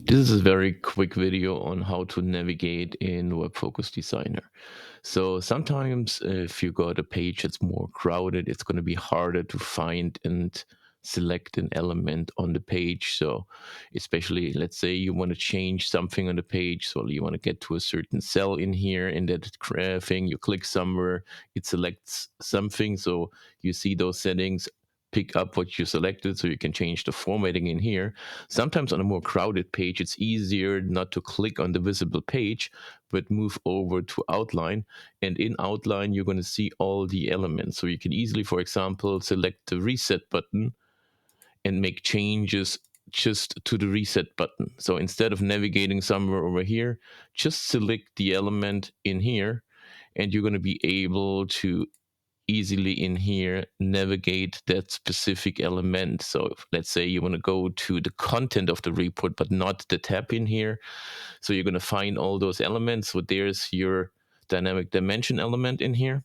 This is a very quick video on how to navigate in WebFOCUS Designer. So sometimes if you got a page that's more crowded, it's going to be harder to find and select an element on the page. So especially, let's say you want to change something on the page. So you want to get to a certain cell in here, in that thing, you click somewhere, it selects something. So you see those settings, pick up what you selected so you can change the formatting in here. Sometimes on a more crowded page, it's easier not to click on the visible page, but move over to outline. And in outline, you're going to see all the elements. So you can easily, for example, select the reset button and make changes just to the reset button. So instead of navigating somewhere over here, just select the element in here, and you're going to be able to easily in here navigate that specific element. So if, let's say you want to go to the content of the report, but not the tab in here. So you're going to find all those elements. So there's your dynamic dimension element in here.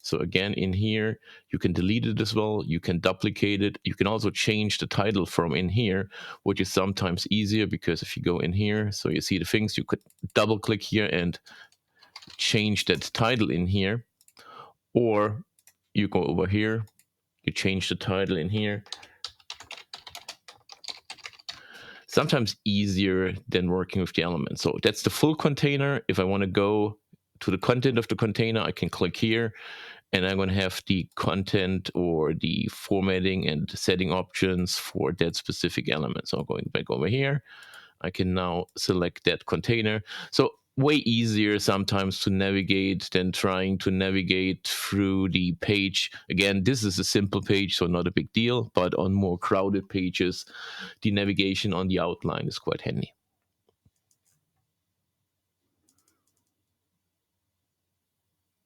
So again, in here, you can delete it as well. You can duplicate it. You can also change the title from in here, which is sometimes easier because if you go in here, so you see the things, you could double click here and change that title in here. Or you go over here, you change the title in here. Sometimes easier than working with the elements. So that's the full container. If I want to go to the content of the container, I can click here and I'm going to have the content or the formatting and setting options for that specific element. So going back over here, I can now select that container. So way easier sometimes to navigate than trying to navigate through the page. Again, this is a simple page, so not a big deal, but on more crowded pages, the navigation on the outline is quite handy.